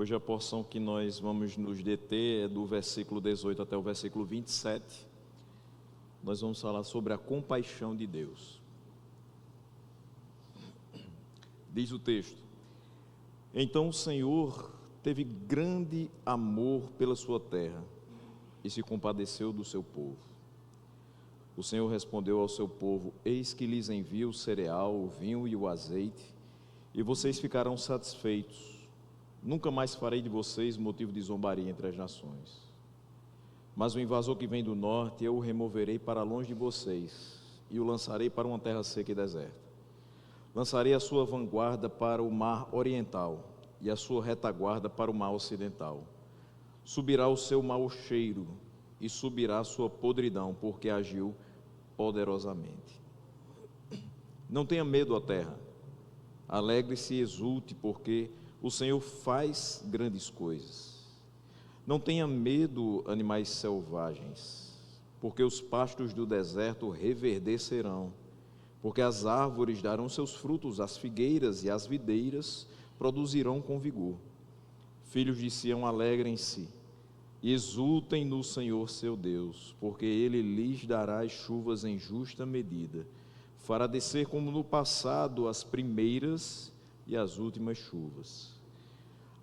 Hoje a porção que nós vamos nos deter é do versículo 18 até o versículo 27. Nós vamos falar sobre a compaixão de Deus. Diz o texto: Então o Senhor teve grande amor pela sua terra e se compadeceu do seu povo. O Senhor respondeu ao seu povo: Eis que lhes envio o cereal, o vinho e o azeite, e vocês ficarão satisfeitos. Nunca mais farei de vocês motivo de zombaria entre as nações. Mas o invasor que vem do norte, eu o removerei para longe de vocês, e o lançarei para uma terra seca e deserta. Lançarei a sua vanguarda para o mar oriental, e a sua retaguarda para o mar ocidental. Subirá o seu mau cheiro, e subirá a sua podridão, porque agiu poderosamente. Não tenha medo, ó terra, alegre-se e exulte, porque o Senhor faz grandes coisas. Não tenha medo, animais selvagens, porque os pastos do deserto reverdecerão, porque as árvores darão seus frutos, as figueiras e as videiras produzirão com vigor. Filhos de Sião, alegrem-se e exultem no Senhor seu Deus, porque Ele lhes dará as chuvas em justa medida, fará descer como no passado as primeiras e as últimas chuvas.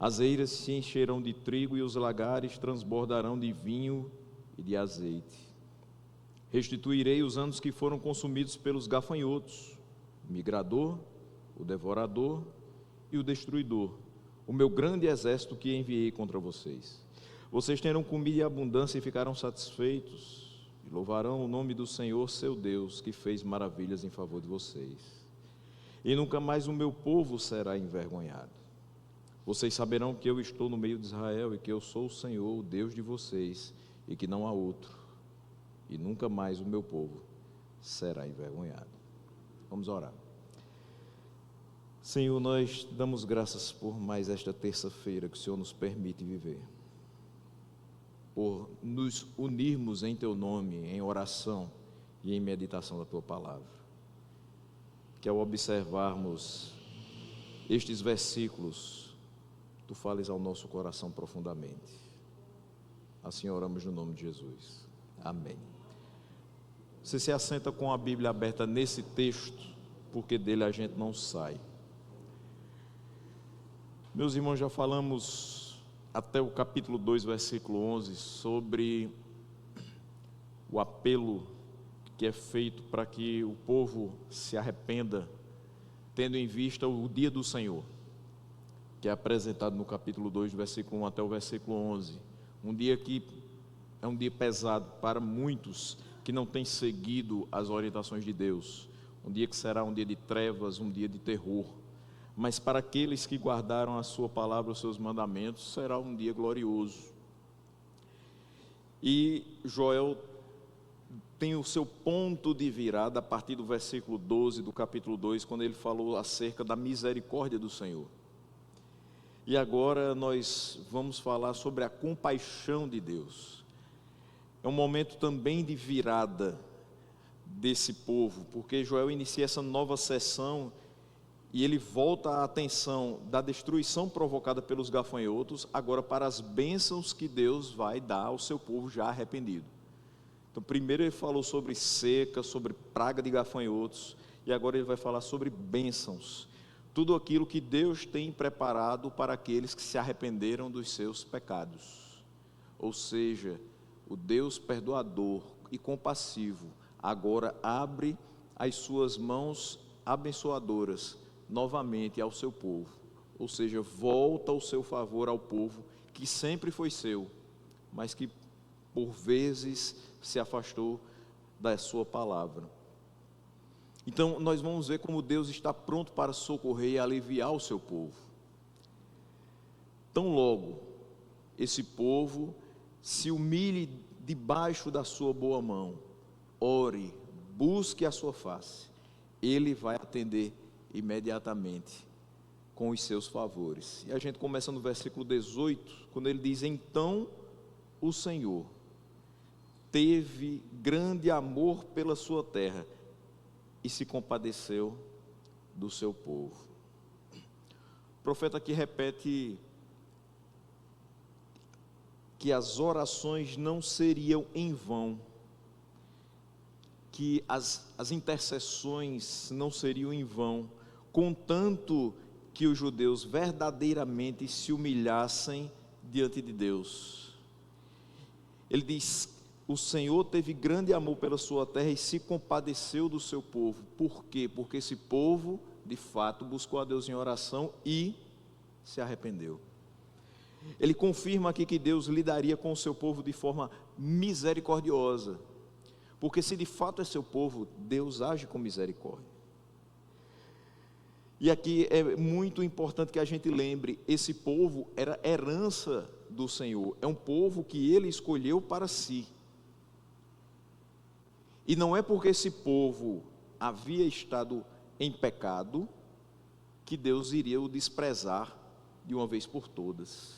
As eiras se encherão de trigo e os lagares transbordarão de vinho e de azeite. Restituirei os anos que foram consumidos pelos gafanhotos, o migrador, o devorador e o destruidor, o meu grande exército que enviei contra vocês. Vocês terão comida e abundância e ficarão satisfeitos, e louvarão o nome do Senhor seu Deus, que fez maravilhas em favor de vocês. E nunca mais o meu povo será envergonhado. Vocês saberão que eu estou no meio de Israel e que eu sou o Senhor, o Deus de vocês, e que não há outro. E nunca mais o meu povo será envergonhado. Vamos orar. Senhor, nós damos graças por mais esta terça-feira que o Senhor nos permite viver, por nos unirmos em Teu nome, em oração e em meditação da Tua palavra. Que ao observarmos estes versículos, Tu fales ao nosso coração profundamente. Assim oramos no nome de Jesus. Amém. Você se assenta com a Bíblia aberta nesse texto, porque dele a gente não sai. Meus irmãos, já falamos até o capítulo 2, versículo 11, sobre o apelo que é feito para que o povo se arrependa, tendo em vista o dia do Senhor, que é apresentado no capítulo 2, versículo 1 até o versículo 11. Um dia que é um dia pesado para muitos que não têm seguido as orientações de Deus. Um dia que será um dia de trevas, um dia de terror. Mas para aqueles que guardaram a sua palavra, os seus mandamentos, será um dia glorioso. E Joel tem o seu ponto de virada a partir do versículo 12 do capítulo 2, quando ele falou acerca da misericórdia do Senhor. E agora nós vamos falar sobre a compaixão de Deus. É um momento também de virada desse povo, porque Joel inicia essa nova sessão e ele volta a atenção da destruição provocada pelos gafanhotos, agora para as bênçãos que Deus vai dar ao seu povo já arrependido. Então primeiro ele falou sobre seca, sobre praga de gafanhotos, e agora ele vai falar sobre bênçãos. Tudo aquilo que Deus tem preparado para aqueles que se arrependeram dos seus pecados. Ou seja, o Deus perdoador e compassivo agora abre as suas mãos abençoadoras novamente ao seu povo. Ou seja, volta o seu favor ao povo que sempre foi seu, mas que por vezes se afastou da sua palavra. Então nós vamos ver como Deus está pronto para socorrer e aliviar o seu povo. Tão logo esse povo se humilhe debaixo da sua boa mão, ore, busque a sua face, Ele vai atender imediatamente com os seus favores. E a gente começa no versículo 18, quando ele diz: Então o Senhor teve grande amor pela sua terra e se compadeceu do seu povo. O profeta aqui repete que as orações não seriam em vão, que as intercessões não seriam em vão, contanto que os judeus verdadeiramente se humilhassem diante de Deus. Ele diz: o Senhor teve grande amor pela sua terra e se compadeceu do seu povo. Por quê? Porque esse povo, de fato, buscou a Deus em oração e se arrependeu. Ele confirma aqui que Deus lidaria com o seu povo de forma misericordiosa, porque se de fato é seu povo, Deus age com misericórdia. E aqui é muito importante que a gente lembre, esse povo era herança do Senhor, é um povo que Ele escolheu para si. E não é porque esse povo havia estado em pecado, que Deus iria o desprezar de uma vez por todas.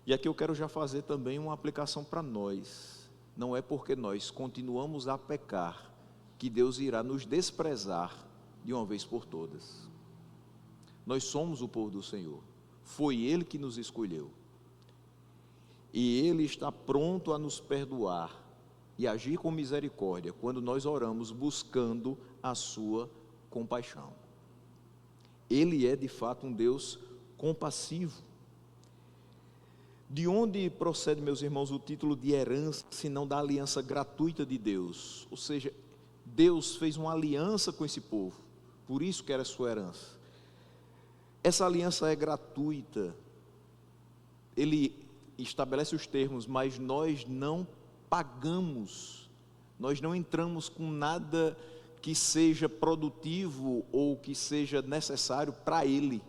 E aqui eu quero já fazer também uma aplicação para nós. Não é porque nós continuamos a pecar, que Deus irá nos desprezar de uma vez por todas. Nós somos o povo do Senhor, foi Ele que nos escolheu, e Ele está pronto a nos perdoar e agir com misericórdia, quando nós oramos buscando a sua compaixão. Ele é de fato um Deus compassivo. De onde procede, meus irmãos, o título de herança, se não da aliança gratuita de Deus? Ou seja, Deus fez uma aliança com esse povo, por isso que era sua herança. Essa aliança é gratuita, Ele estabelece os termos, mas nós não pagamos, nós não entramos com nada que seja produtivo ou que seja necessário para Ele.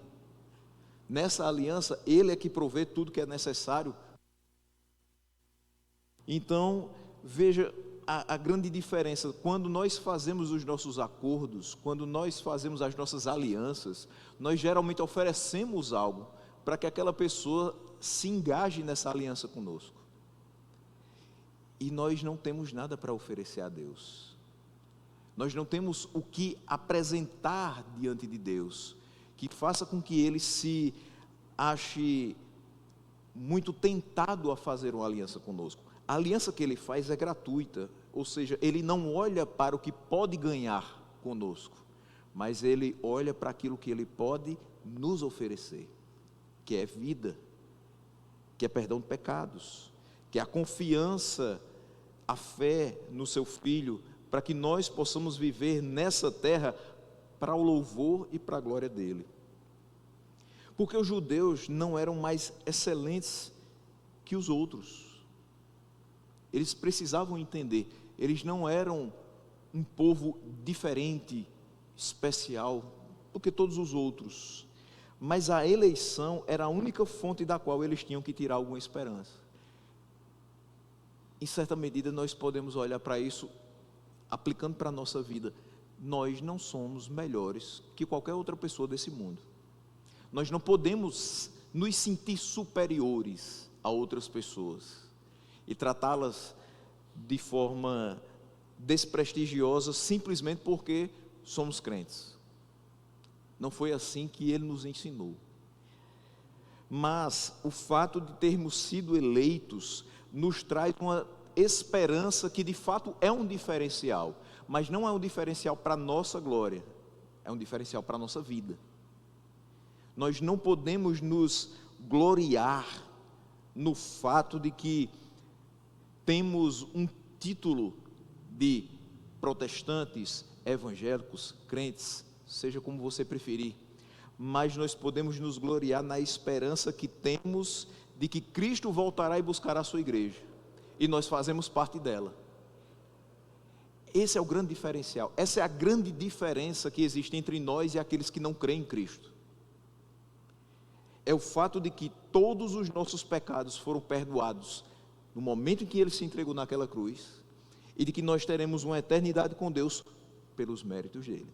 Nessa aliança, Ele é que provê tudo que é necessário. Então, veja a grande diferença, quando nós fazemos os nossos acordos, quando nós fazemos as nossas alianças, nós geralmente oferecemos algo para que aquela pessoa se engaje nessa aliança conosco. E nós não temos nada para oferecer a Deus. Nós não temos o que apresentar diante de Deus, que faça com que Ele se ache muito tentado a fazer uma aliança conosco. A aliança que Ele faz é gratuita, ou seja, Ele não olha para o que pode ganhar conosco, mas Ele olha para aquilo que Ele pode nos oferecer, que é vida, que é perdão de pecados, que é a confiança, a fé no Seu Filho, para que nós possamos viver nessa terra para o louvor e para a glória dEle. Porque os judeus não eram mais excelentes que os outros. Eles precisavam entender, eles não eram um povo diferente, especial, do que todos os outros, mas a eleição era a única fonte da qual eles tinham que tirar alguma esperança. Em certa medida nós podemos olhar para isso, aplicando para a nossa vida. Nós não somos melhores que qualquer outra pessoa desse mundo, nós não podemos nos sentir superiores a outras pessoas e tratá-las de forma desprestigiosa simplesmente porque somos crentes. Não foi assim que Ele nos ensinou. Mas o fato de termos sido eleitos nos traz uma esperança que de fato é um diferencial, mas não é um diferencial para a nossa glória, é um diferencial para a nossa vida. Nós não podemos nos gloriar no fato de que temos um título de protestantes, evangélicos, crentes, seja como você preferir, mas nós podemos nos gloriar na esperança que temos de que Cristo voltará e buscará a sua igreja, e nós fazemos parte dela. Esse é o grande diferencial, essa é a grande diferença que existe entre nós e aqueles que não creem em Cristo. É o fato de que todos os nossos pecados foram perdoados no momento em que Ele se entregou naquela cruz, e de que nós teremos uma eternidade com Deus pelos méritos dEle.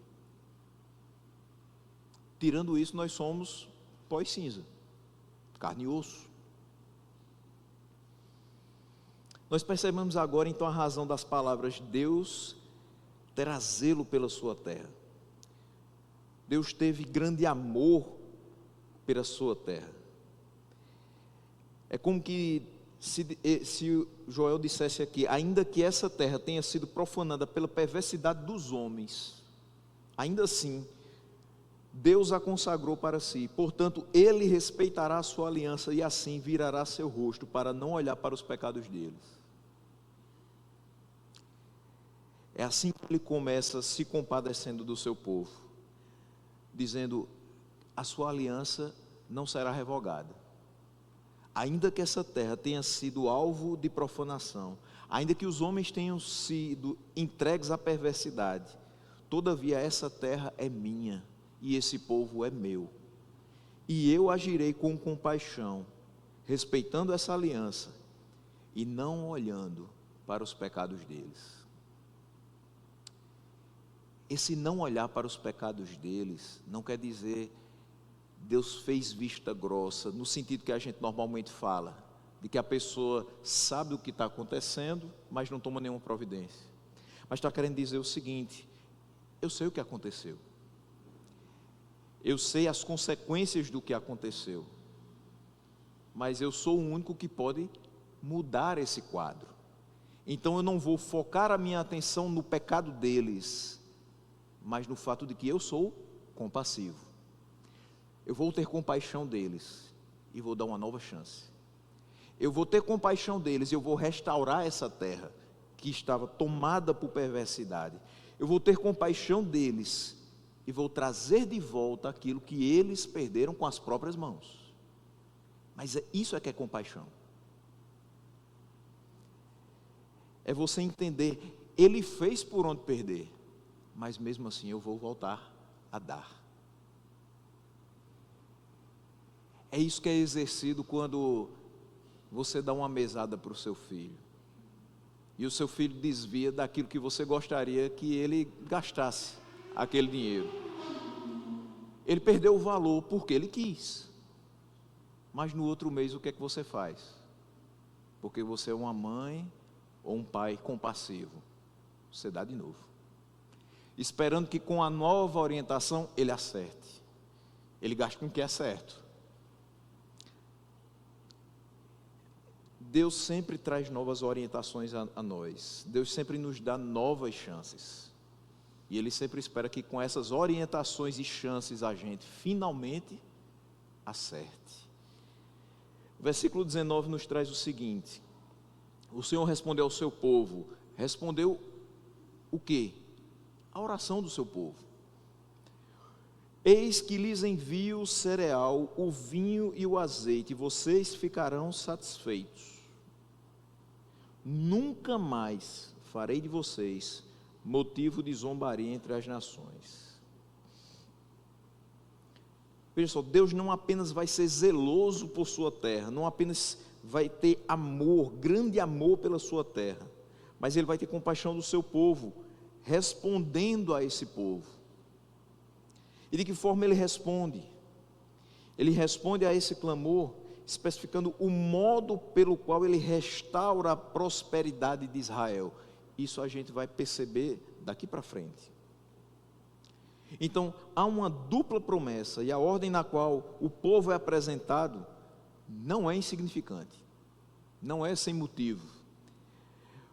Tirando isso, nós somos pó e cinza, carne e osso. Nós percebemos agora então a razão das palavras: Deus terá zelo pela sua terra. Deus teve grande amor pela sua terra. É como que Se Joel dissesse aqui, ainda que essa terra tenha sido profanada pela perversidade dos homens, ainda assim, Deus a consagrou para si, portanto, Ele respeitará a sua aliança e assim virará seu rosto para não olhar para os pecados deles. É assim que Ele começa se compadecendo do seu povo, dizendo: a sua aliança não será revogada. Ainda que essa terra tenha sido alvo de profanação, ainda que os homens tenham sido entregues à perversidade, todavia essa terra é minha e esse povo é meu. E eu agirei com compaixão, respeitando essa aliança e não olhando para os pecados deles. Esse não olhar para os pecados deles não quer dizer Deus fez vista grossa, no sentido que a gente normalmente fala, de que a pessoa sabe o que está acontecendo, mas não toma nenhuma providência. Mas está querendo dizer o seguinte: eu sei o que aconteceu, eu sei as consequências do que aconteceu, mas eu sou o único que pode mudar esse quadro. Então eu não vou focar a minha atenção no pecado deles, mas no fato de que eu sou compassivo. Eu vou ter compaixão deles e vou dar uma nova chance. Eu vou ter compaixão deles e eu vou restaurar essa terra que estava tomada por perversidade. Eu vou ter compaixão deles e vou trazer de volta aquilo que eles perderam com as próprias mãos. Mas isso é que é compaixão. É você entender, Ele fez por onde perder, mas mesmo assim eu vou voltar a dar. É isso que é exercido quando você dá uma mesada para o seu filho, e o seu filho desvia daquilo que você gostaria que ele gastasse aquele dinheiro. Ele perdeu o valor porque ele quis, mas no outro mês o que é que você faz? Porque você é uma mãe ou um pai compassivo, você dá de novo, esperando que com a nova orientação ele acerte, ele gaste com o que é certo. Deus sempre traz novas orientações a nós, Deus sempre nos dá novas chances, e Ele sempre espera que com essas orientações e chances a gente finalmente acerte. O versículo 19 nos traz o seguinte: o Senhor respondeu ao seu povo. Respondeu o quê? A oração do seu povo. Eis que lhes envio o cereal, o vinho e o azeite, e vocês ficarão satisfeitos. Nunca mais farei de vocês motivo de zombaria entre as nações. Veja só, Deus não apenas vai ser zeloso por sua terra, não apenas vai ter amor, grande amor pela sua terra, mas Ele vai ter compaixão do seu povo, respondendo a esse povo. E de que forma Ele responde? Ele responde a esse clamor, especificando o modo pelo qual Ele restaura a prosperidade de Israel. Isso a gente vai perceber daqui para frente. Então, há uma dupla promessa, e a ordem na qual o povo é apresentado não é insignificante, não é sem motivo.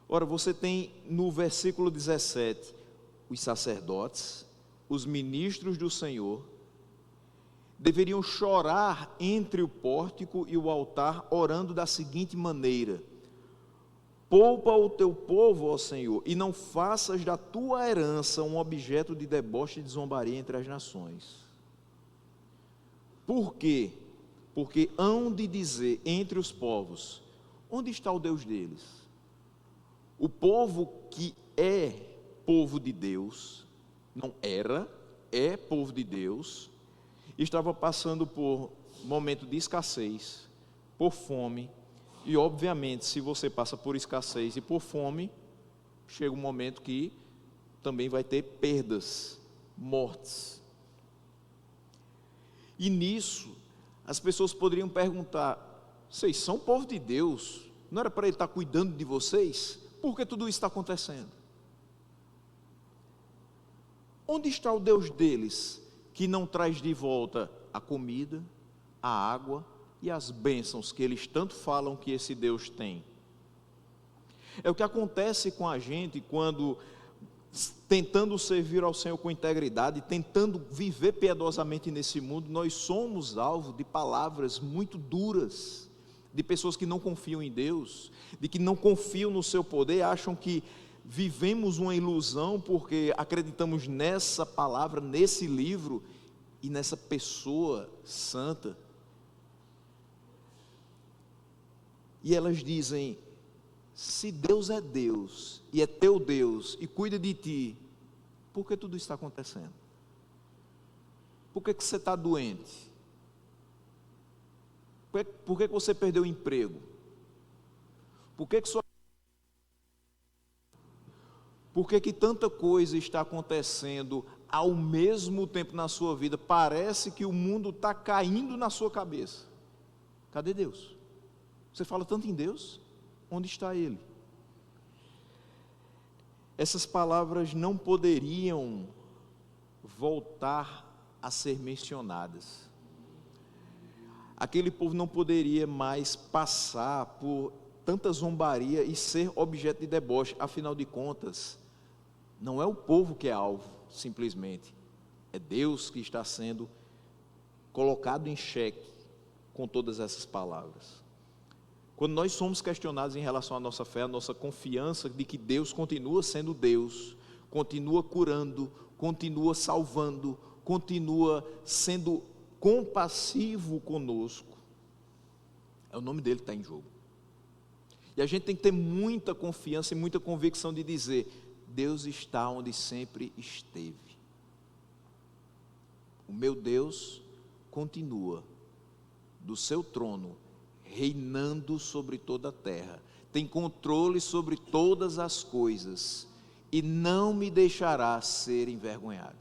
Ora, você tem no versículo 17, os sacerdotes, os ministros do Senhor, deveriam chorar entre o pórtico e o altar, orando da seguinte maneira: poupa o teu povo, ó Senhor, e não faças da tua herança um objeto de deboche e de zombaria entre as nações. Por quê? Porque hão de dizer entre os povos: onde está o Deus deles? O povo que é povo de Deus, não era, é povo de Deus, estava passando por momento de escassez, por fome, e obviamente se você passa por escassez e por fome, chega um momento que também vai ter perdas, mortes. E nisso, as pessoas poderiam perguntar: vocês são povo de Deus, não era para Ele estar cuidando de vocês? Por que tudo isso está acontecendo? Onde está o Deus deles, que não traz de volta a comida, a água, e as bênçãos que eles tanto falam que esse Deus tem. É o que acontece com a gente quando, tentando servir ao Senhor com integridade, tentando viver piedosamente nesse mundo, nós somos alvo de palavras muito duras, de pessoas que não confiam em Deus, de que não confiam no seu poder, acham que vivemos uma ilusão porque acreditamos nessa palavra, nesse livro e nessa pessoa santa. E elas dizem: se Deus é Deus e é teu Deus e cuida de ti, por que tudo isso está acontecendo? Por que você está doente? Por que você perdeu o emprego? Por que tanta coisa está acontecendo ao mesmo tempo na sua vida? Parece que o mundo está caindo na sua cabeça. Cadê Deus? Você fala tanto em Deus, onde está Ele? Essas palavras não poderiam voltar a ser mencionadas. Aquele povo não poderia mais passar por tanta zombaria e ser objeto de deboche. Afinal de contas, não é o povo que é alvo, simplesmente. É Deus que está sendo colocado em xeque com todas essas palavras. Quando nós somos questionados em relação à nossa fé, a nossa confiança de que Deus continua sendo Deus, continua curando, continua salvando, continua sendo compassivo conosco, é o nome dele que está em jogo. E a gente tem que ter muita confiança e muita convicção de dizer: Deus está onde sempre esteve. O meu Deus continua do seu trono, reinando sobre toda a terra, tem controle sobre todas as coisas e não me deixará ser envergonhado.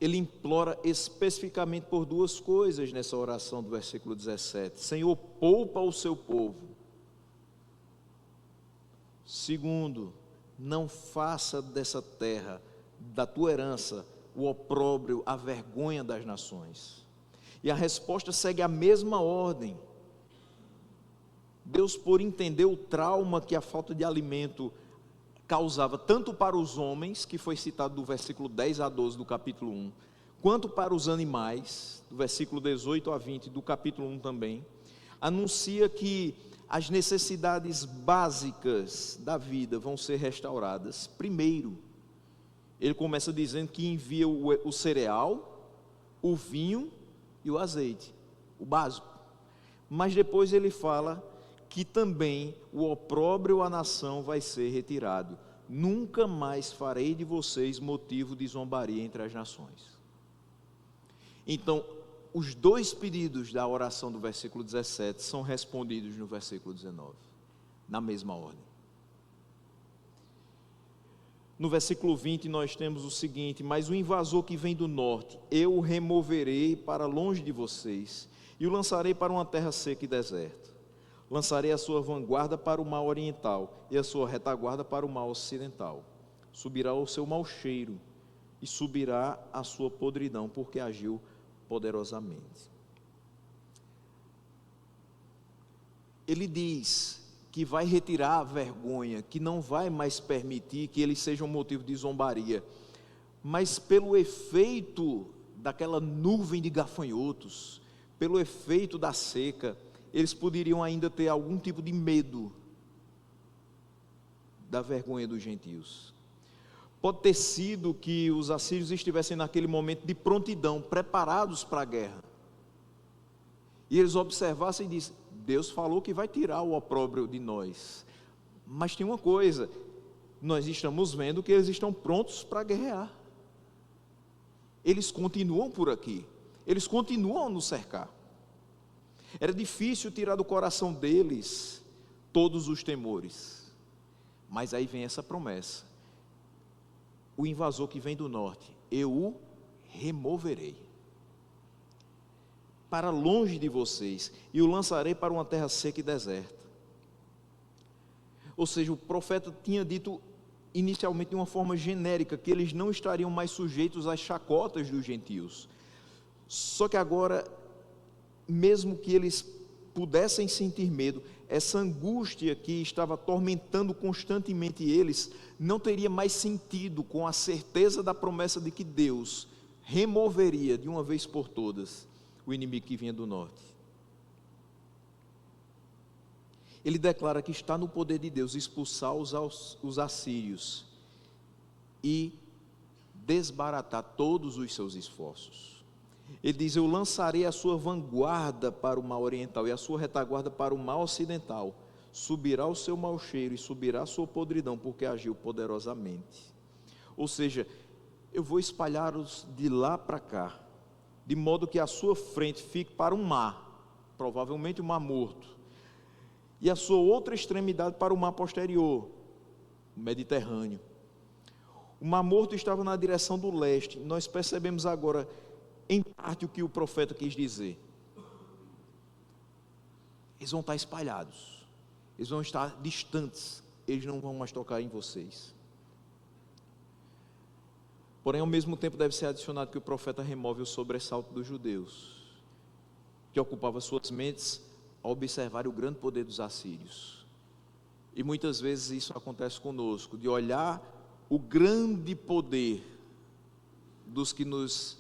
Ele implora especificamente por duas coisas nessa oração do versículo 17: Senhor, poupa o seu povo. Segundo, não faça dessa terra, da tua herança, o opróbrio, a vergonha das nações. E a resposta segue a mesma ordem. Deus, por entender o trauma que a falta de alimento causava tanto para os homens, que foi citado do versículo 10 a 12 do capítulo 1, quanto para os animais, do versículo 18 a 20 do capítulo 1 também, anuncia que as necessidades básicas da vida vão ser restauradas. Primeiro, ele começa dizendo que envia o cereal, o vinho e o azeite, o básico. Mas depois ele fala que também o opróbrio à nação vai ser retirado. Nunca mais farei de vocês motivo de zombaria entre as nações. Então, os dois pedidos da oração do versículo 17 são respondidos no versículo 19, na mesma ordem. No versículo 20 nós temos o seguinte: mas o invasor que vem do norte, eu o removerei para longe de vocês, e o lançarei para uma terra seca e deserta. Lançarei a sua vanguarda para o mar oriental, e a sua retaguarda para o mar ocidental. Subirá o seu mau cheiro, e subirá a sua podridão, porque agiu poderosamente. Ele diz que vai retirar a vergonha, que não vai mais permitir que eles sejam motivo de zombaria, mas pelo efeito daquela nuvem de gafanhotos, pelo efeito da seca, eles poderiam ainda ter algum tipo de medo da vergonha dos gentios. Pode ter sido que os assírios estivessem naquele momento de prontidão, preparados para a guerra, e eles observassem e dissem: Deus falou que vai tirar o opróbrio de nós, mas tem uma coisa, nós estamos vendo que eles estão prontos para guerrear, eles continuam por aqui, eles continuam a nos cercar. Era difícil tirar do coração deles todos os temores, mas aí vem essa promessa: o invasor que vem do norte, eu o removerei para longe de vocês, e o lançarei para uma terra seca e deserta. Ou seja, o profeta tinha dito inicialmente de uma forma genérica, que eles não estariam mais sujeitos às chacotas dos gentios. Só que agora, mesmo que eles pudessem sentir medo, essa angústia que estava atormentando constantemente eles, não teria mais sentido com a certeza da promessa de que Deus removeria de uma vez por todas o inimigo que vinha do norte. Ele declara que está no poder de Deus expulsar os assírios e desbaratar todos os seus esforços. Ele diz: eu lançarei a sua vanguarda para o mar oriental e a sua retaguarda para o mar ocidental. Subirá o seu mau cheiro e subirá a sua podridão, porque agiu poderosamente. Ou seja, eu vou espalhá-los de lá para cá, de modo que a sua frente fique para um mar, provavelmente o mar morto, e a sua outra extremidade para o mar posterior, o Mediterrâneo. O mar morto estava na direção do leste. Nós percebemos agora, em parte, o que o profeta quis dizer. Eles vão estar espalhados, eles vão estar distantes, eles não vão mais tocar em vocês. Porém, ao mesmo tempo, deve ser adicionado que o profeta remove o sobressalto dos judeus, que ocupava suas mentes ao observar o grande poder dos assírios. E muitas vezes isso acontece conosco, de olhar o grande poder dos que nos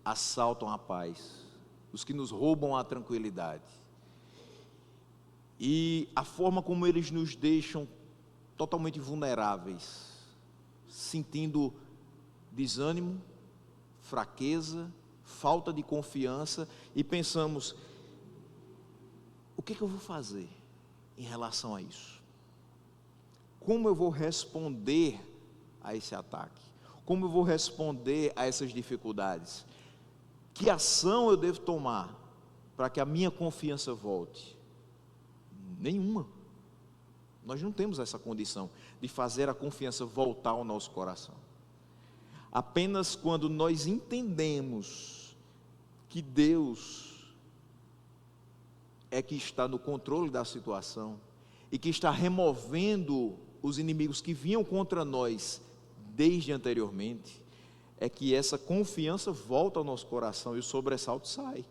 assaltam a paz, dos que nos roubam a tranquilidade, e a forma como eles nos deixam totalmente vulneráveis, sentindo desânimo, fraqueza, falta de confiança, e pensamos: o que eu vou fazer em relação a isso? Como eu vou responder a esse ataque? Como eu vou responder a essas dificuldades? Que ação eu devo tomar para que a minha confiança volte? Nenhuma. Nós não temos essa condição de fazer a confiança voltar ao nosso coração. Apenas quando nós entendemos que Deus é que está no controle da situação e que está removendo os inimigos que vinham contra nós desde anteriormente, é que essa confiança volta ao nosso coração e o sobressalto sai.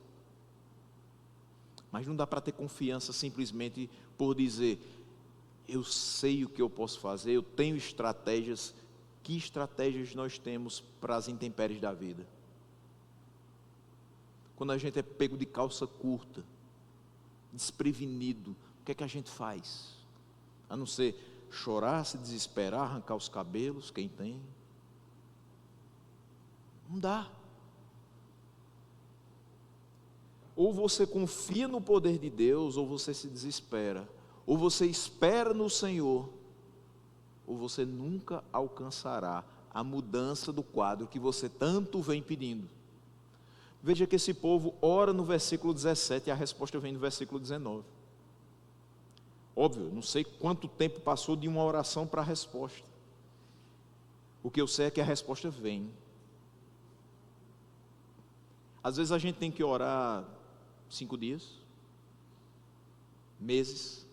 Mas não dá para ter confiança simplesmente por dizer: eu sei o que eu posso fazer, eu tenho estratégias. Que estratégias nós temos para as intempéries da vida? Quando a gente é pego de calça curta, desprevenido, o que é que a gente faz? A não ser chorar, se desesperar, arrancar os cabelos, quem tem. Não dá. Ou você confia no poder de Deus, ou você se desespera. Ou você espera no Senhor, ou você nunca alcançará a mudança do quadro que você tanto vem pedindo. Veja que esse povo ora no versículo 17 e a resposta vem no versículo 19. Óbvio, não sei quanto tempo passou de uma oração para a resposta. O que eu sei é que a resposta vem. Às vezes a gente tem que orar 5 dias, meses,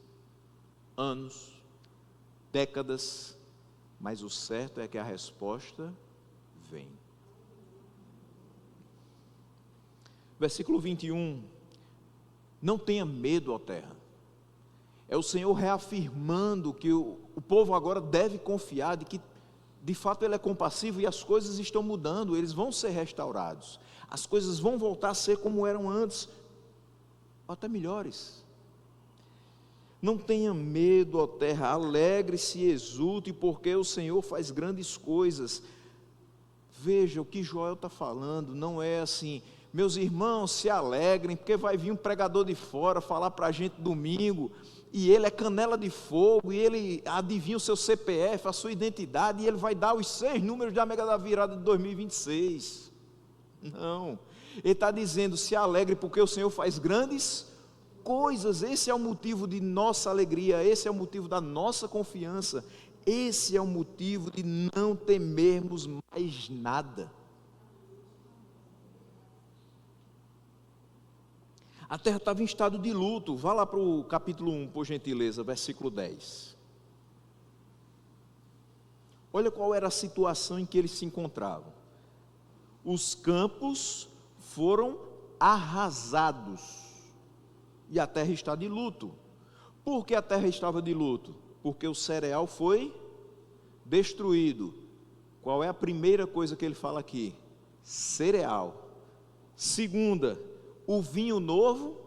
anos, décadas, mas o certo é que a resposta vem. Versículo 21, não tenha medo, ó terra. É o Senhor reafirmando que o povo agora deve confiar de que de fato Ele é compassivo e as coisas estão mudando, eles vão ser restaurados, as coisas vão voltar a ser como eram antes, ou até melhores. Não tenha medo, ó terra, alegre-se e exulte, porque o Senhor faz grandes coisas. Veja, o que Joel está falando não é assim: meus irmãos, se alegrem, porque vai vir um pregador de fora falar para a gente domingo, e ele é canela de fogo, e ele adivinha o seu CPF, a sua identidade, e ele vai dar os 6 números da mega da virada de 2026. Não, ele está dizendo: se alegre, porque o Senhor faz grandes coisas. Esse é o motivo de nossa alegria, esse é o motivo da nossa confiança, esse é o motivo de não temermos mais nada. A terra estava em estado de luto. Vá lá para o capítulo 1, por gentileza, versículo 10. Olha qual era a situação em que eles se encontravam. Os campos foram arrasados e a terra está de luto. Por que a terra estava de luto? Porque o cereal foi destruído. Qual é a primeira coisa que ele fala aqui? Cereal. Segunda, o vinho novo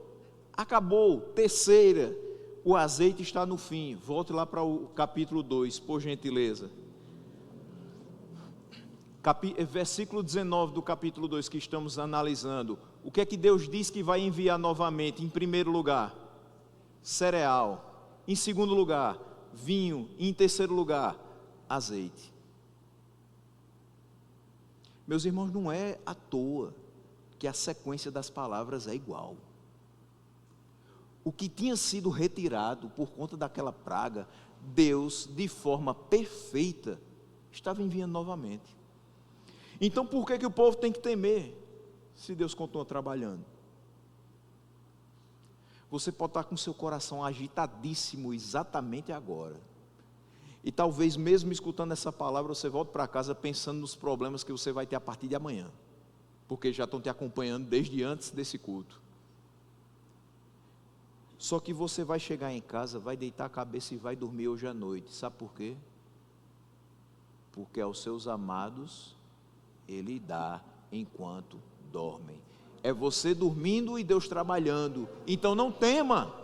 acabou. Terceira, o azeite está no fim. Volte lá para o capítulo 2, por gentileza. Versículo 19 do capítulo 2 que estamos analisando. O que é que Deus diz que vai enviar novamente? Em primeiro lugar, cereal. Em segundo lugar, vinho. E em terceiro lugar, azeite. Meus irmãos, não é à toa que a sequência das palavras é igual. O que tinha sido retirado por conta daquela praga, Deus, de forma perfeita, estava enviando novamente. Então por que o povo tem que temer, se Deus continua trabalhando? Você pode estar com seu coração agitadíssimo exatamente agora, e talvez mesmo escutando essa palavra, você volte para casa pensando nos problemas que você vai ter a partir de amanhã, porque já estão te acompanhando desde antes desse culto. Só que você vai chegar em casa, vai deitar a cabeça e vai dormir hoje à noite. Sabe por quê? Porque aos seus amados Ele dá enquanto dormem. É você dormindo e Deus trabalhando. Então não tema.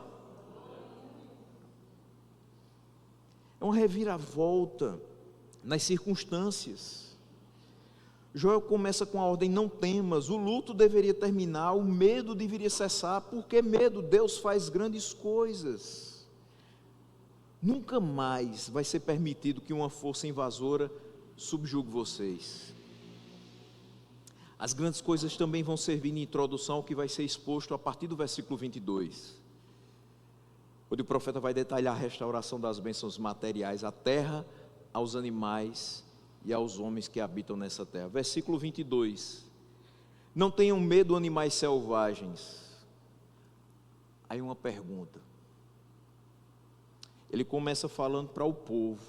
É uma reviravolta nas circunstâncias. Joel começa com a ordem: não temas. O luto deveria terminar, o medo deveria cessar. Por que medo? Deus faz grandes coisas. Nunca mais vai ser permitido que uma força invasora subjugue vocês. As grandes coisas também vão servir de introdução ao que vai ser exposto a partir do versículo 22, onde o profeta vai detalhar a restauração das bênçãos materiais à terra, aos animais e aos homens que habitam nessa terra. Versículo 22, não tenham medo, animais selvagens. Aí uma pergunta, ele começa falando para o povo,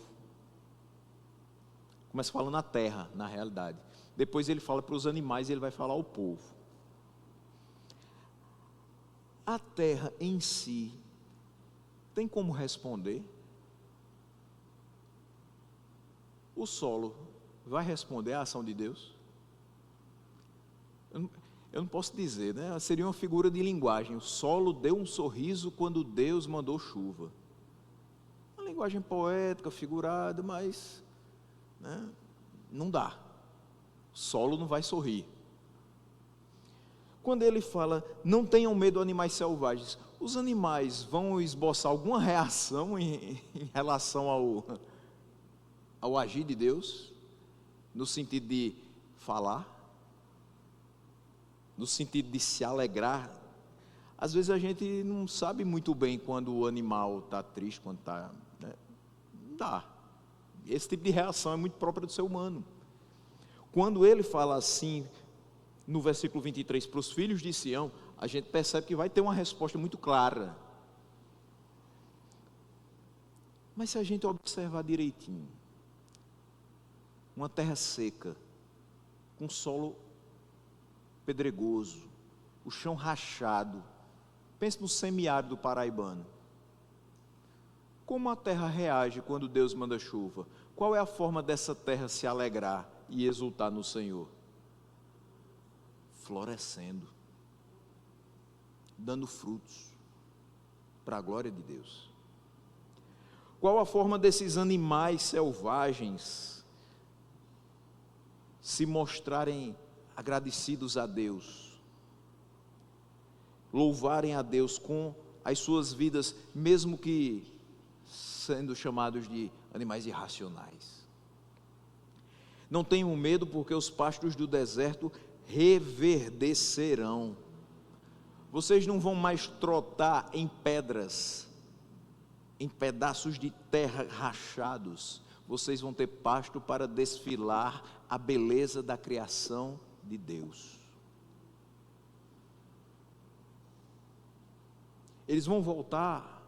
começa falando na terra, na realidade. Depois ele fala para os animais e ele vai falar ao povo. A terra em si tem como responder? O solo vai responder à ação de Deus? Eu não posso dizer, né? Seria uma figura de linguagem. O solo deu um sorriso quando Deus mandou chuva. Uma linguagem poética, figurada, mas, né, não dá. O solo não vai sorrir. Quando ele fala, não tenham medo, animais selvagens, os animais vão esboçar alguma reação em relação ao agir de Deus, no sentido de falar, no sentido de se alegrar? Às vezes a gente não sabe muito bem quando o animal está triste, quando está, né? Não dá. Esse tipo de reação é muito própria do ser humano. Quando ele fala assim, no versículo 23, para os filhos de Sião, a gente percebe que vai ter uma resposta muito clara. Mas se a gente observar direitinho, uma terra seca, com solo pedregoso, o chão rachado, pense no semiárido paraibano. Como a terra reage quando Deus manda chuva? Qual é a forma dessa terra se alegrar e exultar no Senhor? Florescendo, dando frutos para a glória de Deus. Qual a forma desses animais selvagens se mostrarem agradecidos a Deus, louvarem a Deus com as suas vidas, mesmo que sendo chamados de animais irracionais? Não tenham medo, porque os pastos do deserto reverdecerão. Vocês não vão mais trotar em pedras, em pedaços de terra rachados. Vocês vão ter pasto para desfilar a beleza da criação de Deus. Eles vão voltar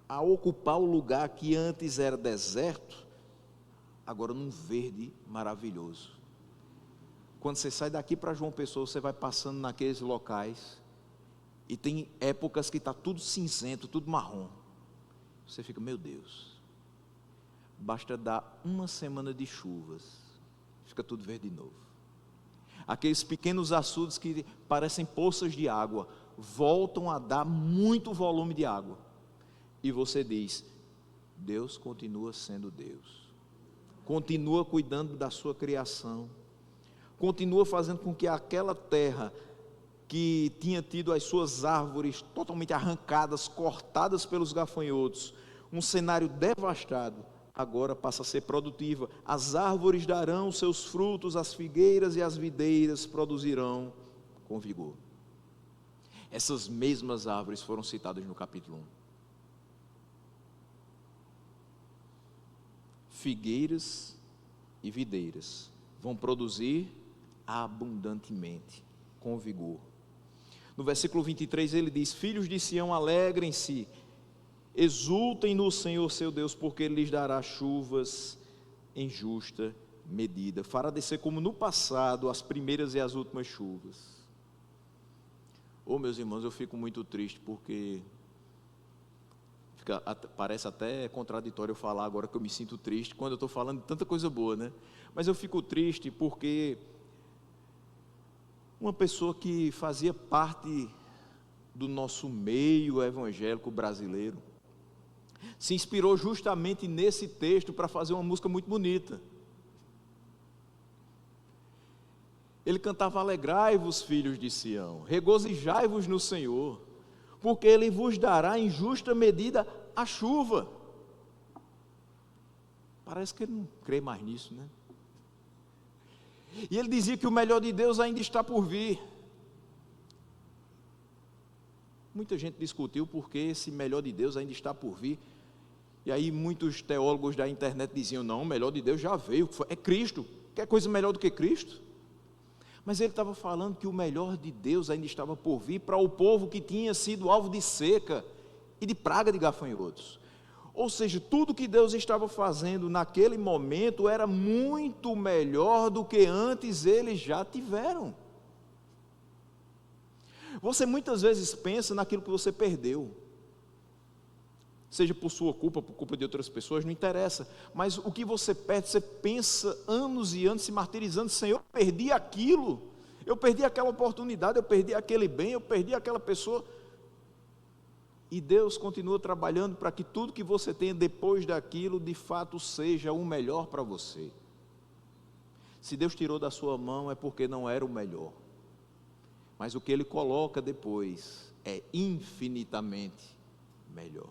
a ocupar o lugar que antes era deserto, agora num verde maravilhoso. Quando você sai daqui para João Pessoa, você vai passando naqueles locais, e tem épocas que está tudo cinzento, tudo marrom. Você fica, meu Deus, basta dar uma semana de chuvas, fica tudo verde de novo. Aqueles pequenos açudes que parecem poças de água, voltam a dar muito volume de água. E você diz, Deus continua sendo Deus. Continua cuidando da sua criação. Continua fazendo com que aquela terra que tinha tido as suas árvores totalmente arrancadas, cortadas pelos gafanhotos, um cenário devastado, agora passa a ser produtiva. As árvores darão seus frutos, as figueiras e as videiras produzirão com vigor. Essas mesmas árvores foram citadas no capítulo 1. Figueiras e videiras vão produzir abundantemente, com vigor. No versículo 23 ele diz, filhos de Sião, alegrem-se, exultem no Senhor seu Deus, porque Ele lhes dará chuvas em justa medida, fará descer como no passado as primeiras e as últimas chuvas. Meus irmãos, eu fico muito triste, porque parece até contraditório eu falar agora que eu me sinto triste, quando eu estou falando de tanta coisa boa, né? Mas eu fico triste porque uma pessoa que fazia parte do nosso meio evangélico brasileiro se inspirou justamente nesse texto para fazer uma música muito bonita. Ele cantava, alegrai-vos, filhos de Sião, regozijai-vos no Senhor, porque Ele vos dará em justa medida a chuva. Parece que ele não crê mais nisso, né? E ele dizia que o melhor de Deus ainda está por vir. Muita gente discutiu porque esse melhor de Deus ainda está por vir. E aí muitos teólogos da internet diziam, não, o melhor de Deus já veio, é Cristo. Quer coisa melhor do que Cristo? Mas ele estava falando que o melhor de Deus ainda estava por vir para o povo que tinha sido alvo de seca e de praga de gafanhotos. Ou seja, tudo que Deus estava fazendo naquele momento era muito melhor do que antes eles já tiveram. Você muitas vezes pensa naquilo que você perdeu, seja por sua culpa, por culpa de outras pessoas, não interessa, mas o que você perde, você pensa anos e anos se martirizando, Senhor, eu perdi aquilo, eu perdi aquela oportunidade, eu perdi aquele bem, eu perdi aquela pessoa. E Deus continua trabalhando para que tudo que você tenha depois daquilo, de fato, seja o melhor para você. Se Deus tirou da sua mão, é porque não era o melhor. Mas o que Ele coloca depois é infinitamente melhor.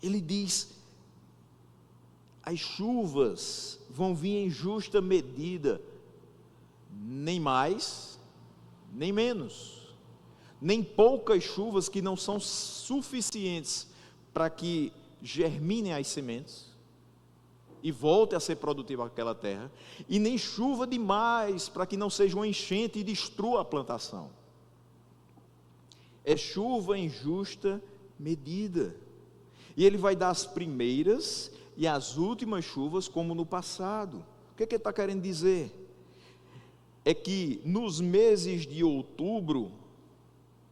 Ele diz, as chuvas vão vir em justa medida, nem mais, nem menos. Nem poucas chuvas que não são suficientes para que germinem as sementes e volte a ser produtiva aquela terra, e nem chuva demais para que não seja uma enchente e destrua a plantação. É chuva em justa medida, e Ele vai dar as primeiras e as últimas chuvas como no passado. O que Ele está querendo dizer? É que nos meses de outubro,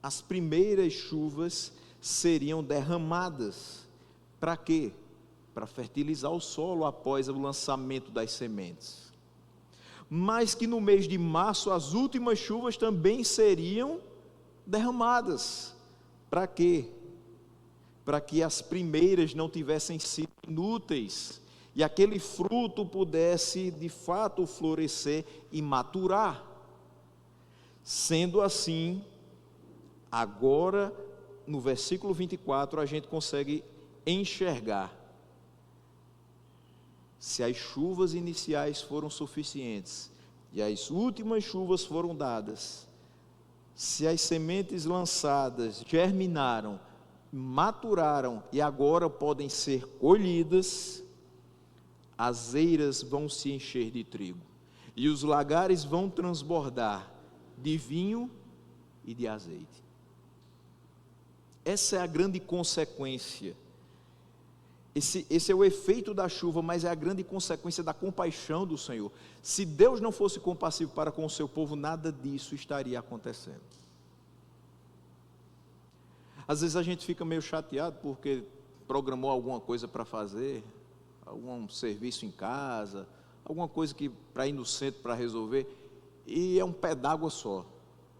as primeiras chuvas seriam derramadas. Para quê? Para fertilizar o solo após o lançamento das sementes. Mas que no mês de março as últimas chuvas também seriam derramadas. Para quê? Para que as primeiras não tivessem sido inúteis e aquele fruto pudesse de fato florescer e maturar. Sendo assim, agora, no versículo 24, a gente consegue enxergar se as chuvas iniciais foram suficientes e as últimas chuvas foram dadas, se as sementes lançadas germinaram, maturaram e agora podem ser colhidas, as eiras vão se encher de trigo e os lagares vão transbordar de vinho e de azeite. Essa é a grande consequência Esse é o efeito da chuva, mas é a grande consequência da compaixão do Senhor. Se Deus não fosse compassivo para com o seu povo, nada disso estaria acontecendo. Às vezes a gente fica meio chateado porque programou alguma coisa para fazer, algum serviço em casa, alguma coisa que para ir no centro para resolver, e é um pé d'água só.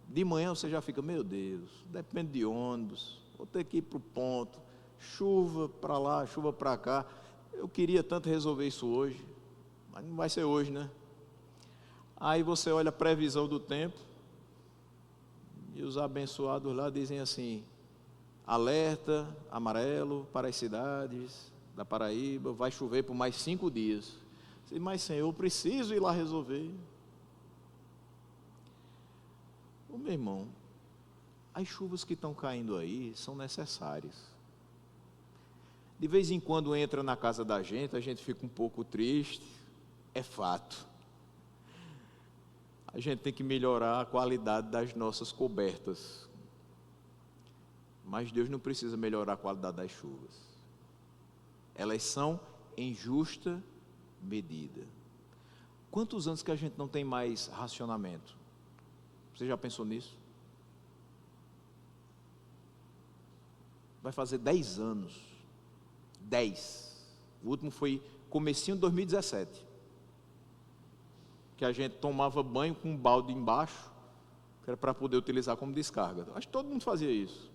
De manhã você já fica, meu Deus, depende de ônibus, vou ter que ir para o ponto, chuva para lá, chuva para cá. Eu queria tanto resolver isso hoje, mas não vai ser hoje, né? Aí você olha a previsão do tempo, e os abençoados lá dizem assim: alerta amarelo para as cidades da Paraíba, vai chover por mais 5 dias. Mas Senhor, eu preciso ir lá resolver. Ô meu irmão, as chuvas que estão caindo aí são necessárias. De vez em quando entra na casa da gente, a gente fica um pouco triste, é fato. A gente tem que melhorar a qualidade das nossas cobertas. Mas Deus não precisa melhorar a qualidade das chuvas. Elas são em justa medida. Quantos anos que a gente não tem mais racionamento? Você já pensou nisso? Vai fazer 10 anos. 10. O último foi comecinho de 2017. Que a gente tomava banho com um balde embaixo, que era para poder utilizar como descarga. Acho que todo mundo fazia isso.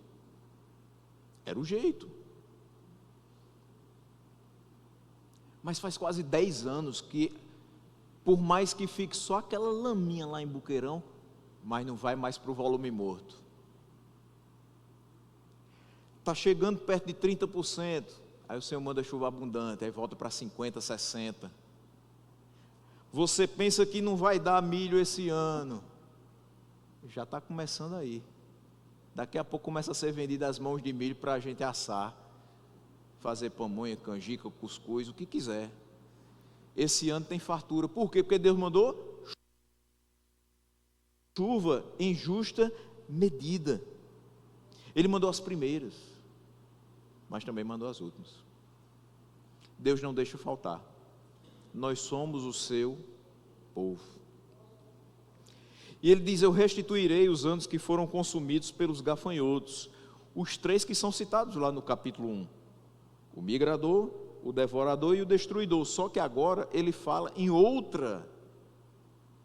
Era o jeito. Mas faz quase 10 anos que, por mais que fique só aquela laminha lá em Buqueirão, mas não vai mais para o volume morto. Está chegando perto de 30%, aí o Senhor manda chuva abundante, aí volta para 50%, 60%. Você pensa que não vai dar milho esse ano, já está começando aí. Daqui a pouco começa a ser vendido as mãos de milho para a gente assar, fazer pamonha, canjica, cuscuz, o que quiser. Esse ano tem fartura. Por quê? Porque Deus mandou chuva em justa medida. Ele mandou as primeiras, mas também mandou as últimas. Deus não deixa faltar. Nós somos o seu povo. E ele diz: eu restituirei os anos que foram consumidos pelos gafanhotos. Os 3 que são citados lá no capítulo 1. O migrador, o devorador e o destruidor. Só que agora ele fala em outra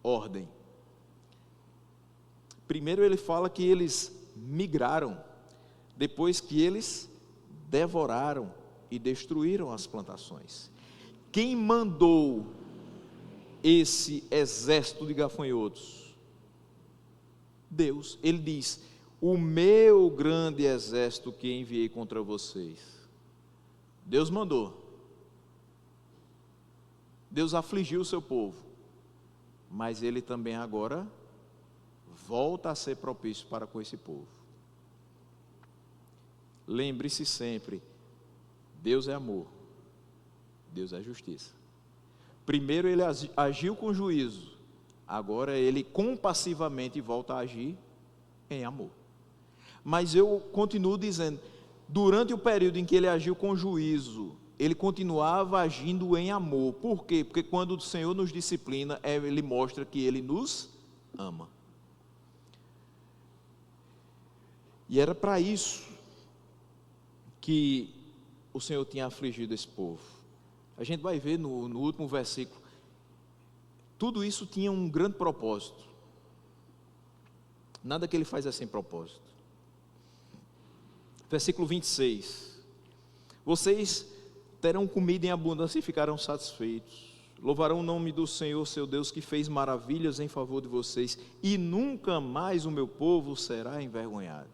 ordem. Primeiro ele fala que eles migraram, depois que eles devoraram e destruíram as plantações. Quem mandou esse exército de gafanhotos? Deus. Ele diz: o meu grande exército que enviei contra vocês. Deus mandou. Deus afligiu o seu povo, mas ele também agora volta a ser propício para com esse povo. Lembre-se sempre, Deus é amor, Deus é justiça. Primeiro ele agiu com juízo, agora ele compassivamente volta a agir em amor. Mas eu continuo dizendo, durante o período em que ele agiu com juízo, ele continuava agindo em amor. Por quê? Porque quando o Senhor nos disciplina, ele mostra que ele nos ama. E era para isso que o Senhor tinha afligido esse povo. A gente vai ver no último versículo, tudo isso tinha um grande propósito. Nada que ele faz é sem propósito. Versículo 26. Vocês terão comida em abundância e ficarão satisfeitos. Louvarão o nome do Senhor, seu Deus, que fez maravilhas em favor de vocês, e nunca mais o meu povo será envergonhado.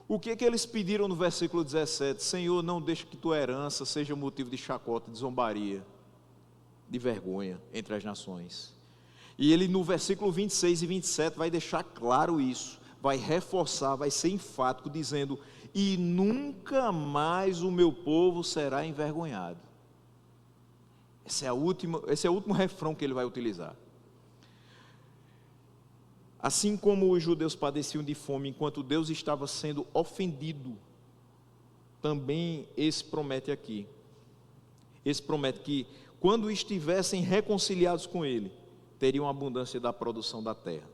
O que eles pediram no versículo 17? Senhor, não deixe que tua herança seja motivo de chacota, de zombaria, de vergonha entre as nações. E ele no versículo 26 e 27 vai deixar claro isso, vai reforçar, vai ser enfático, dizendo: e nunca mais o meu povo será envergonhado. Esse é o último refrão que ele vai utilizar. Assim como os judeus padeciam de fome enquanto Deus estava sendo ofendido, também esse promete aqui. Esse promete que, quando estivessem reconciliados com Ele, teriam abundância da produção da terra.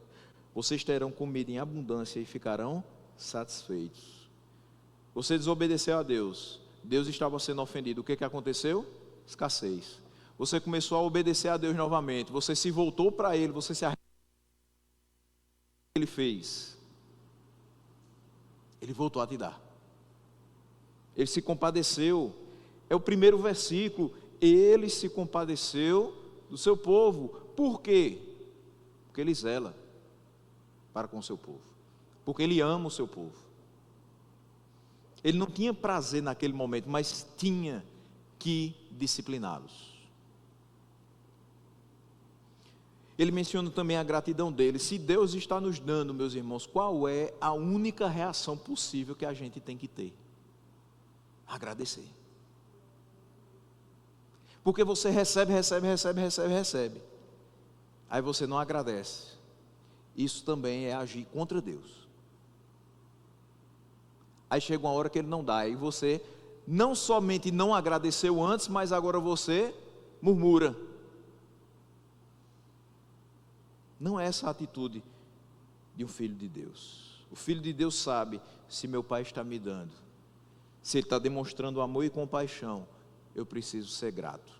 Vocês terão comida em abundância e ficarão satisfeitos. Você desobedeceu a Deus, Deus estava sendo ofendido. O que aconteceu? Escassez. Você começou a obedecer a Deus novamente, você se voltou para Ele, você se arrependeu. O que Ele fez? Ele voltou a te dar. Ele se compadeceu. É o primeiro versículo. Ele se compadeceu do seu povo. Por quê? Porque Ele zela para com o seu povo. Porque Ele ama o seu povo. Ele não tinha prazer naquele momento, mas tinha que discipliná-los. Ele menciona também a gratidão dele. Se Deus está nos dando, meus irmãos, qual é a única reação possível que a gente tem que ter? Agradecer. Porque você recebe. Aí você não agradece. Isso também é agir contra Deus. Aí chega uma hora que Ele não dá, e você não somente não agradeceu antes, mas agora você murmura. Não é essa a atitude de um filho de Deus. O filho de Deus sabe, se meu pai está me dando, se Ele está demonstrando amor e compaixão, eu preciso ser grato.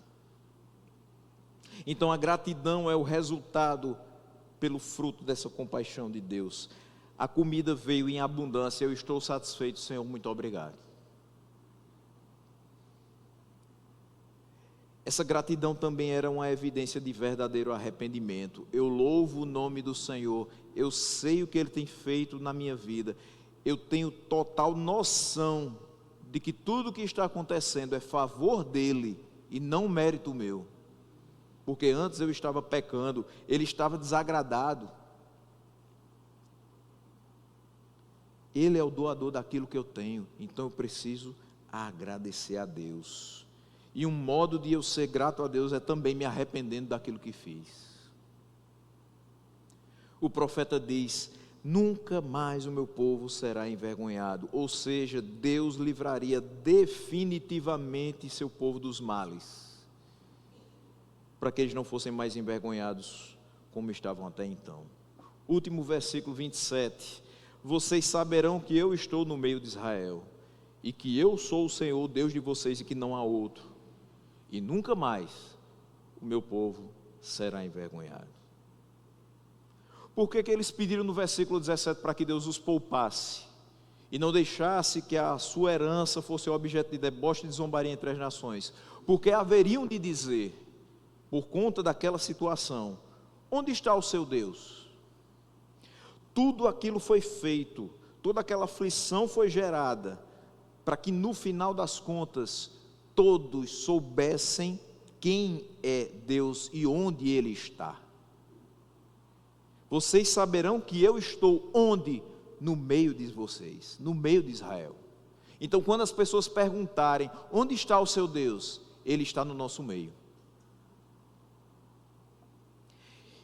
Então a gratidão é o resultado pelo fruto dessa compaixão de Deus. A comida veio em abundância, eu estou satisfeito, Senhor, muito obrigado. Essa gratidão também era uma evidência de verdadeiro arrependimento. Eu louvo o nome do Senhor, eu sei o que Ele tem feito na minha vida, eu tenho total noção de que tudo o que está acontecendo é favor dEle e não mérito meu. Porque antes eu estava pecando, Ele estava desagradado. Ele é o doador daquilo que eu tenho, então eu preciso agradecer a Deus. E um modo de eu ser grato a Deus é também me arrependendo daquilo que fiz. O profeta diz: nunca mais o meu povo será envergonhado. Ou seja, Deus livraria definitivamente seu povo dos males, para que eles não fossem mais envergonhados como estavam até então. Último versículo 27. Vocês saberão que eu estou no meio de Israel, e que eu sou o Senhor, Deus de vocês, e que não há outro. E nunca mais o meu povo será envergonhado. Por que eles pediram no versículo 17 para que Deus os poupasse e não deixasse que a sua herança fosse objeto de deboche e de zombaria entre as nações? Porque haveriam de dizer, por conta daquela situação: onde está o seu Deus? Tudo aquilo foi feito, toda aquela aflição foi gerada, para que no final das contas todos soubessem quem é Deus e onde Ele está. Vocês saberão que eu estou onde? No meio de vocês, no meio de Israel. Então, quando as pessoas perguntarem: onde está o seu Deus? Ele está no nosso meio.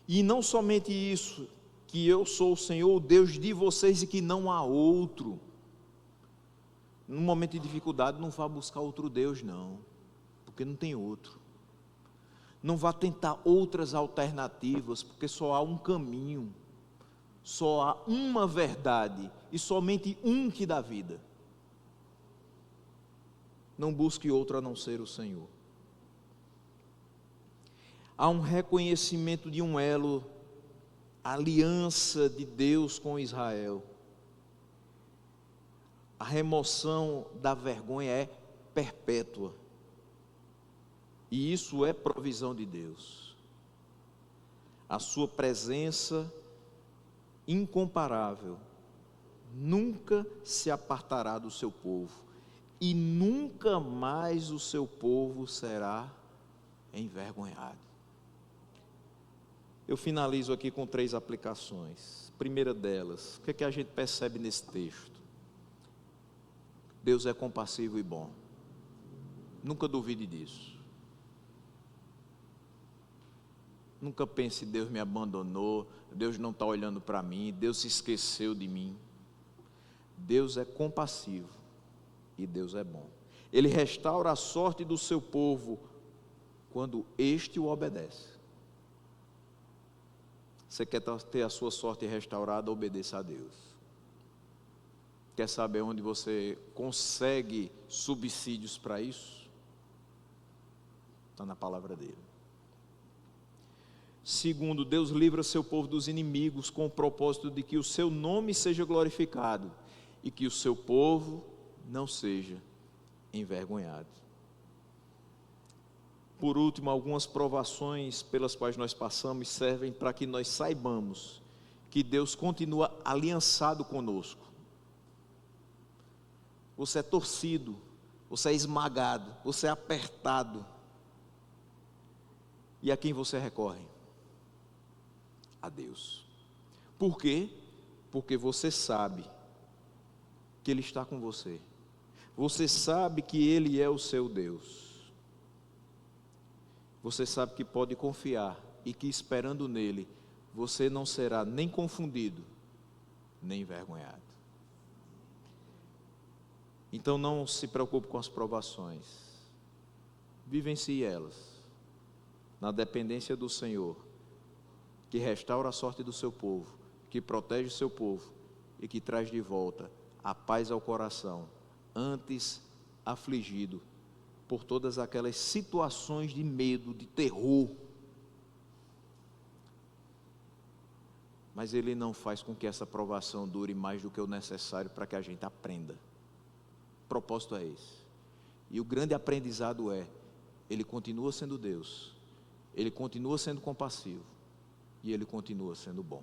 E não somente isso, que eu sou o Senhor, o Deus de vocês, e que não há outro. No momento de dificuldade, não vá buscar outro Deus, não, porque não tem outro. Não vá tentar outras alternativas, porque só há um caminho, só há uma verdade, e somente um que dá vida. Não busque outro a não ser o Senhor. Há um reconhecimento de um elo, a aliança de Deus com Israel. A remoção da vergonha é perpétua. E isso é provisão de Deus. A sua presença incomparável nunca se apartará do seu povo. E nunca mais o seu povo será envergonhado. Eu finalizo aqui com 3 aplicações. Primeira delas, o que a gente percebe nesse texto? Deus é compassivo e bom. Nunca duvide disso. Nunca pense: Deus me abandonou, Deus não está olhando para mim, Deus se esqueceu de mim. Deus é compassivo e Deus é bom. Ele restaura a sorte do seu povo quando este o obedece. Você quer ter a sua sorte restaurada? Obedeça a Deus. Quer saber onde você consegue subsídios para isso? Está na palavra dele. Segundo, Deus livra seu povo dos inimigos com o propósito de que o seu nome seja glorificado e que o seu povo não seja envergonhado. Por último, algumas provações pelas quais nós passamos servem para que nós saibamos que Deus continua aliançado conosco. Você é torcido, você é esmagado, você é apertado. E a quem você recorre? A Deus. Por quê? Porque você sabe que Ele está com você. Você sabe que Ele é o seu Deus. Você sabe que pode confiar e que esperando nele, você não será nem confundido, nem envergonhado. Então não se preocupe com as provações. Vivencie elas na dependência do Senhor, que restaura a sorte do seu povo, que protege o seu povo e que traz de volta a paz ao coração, antes afligido por todas aquelas situações de medo, de terror. Mas Ele não faz com que essa provação dure mais do que o necessário para que a gente aprenda. O propósito é esse. E o grande aprendizado é, Ele continua sendo Deus, Ele continua sendo compassivo e Ele continua sendo bom.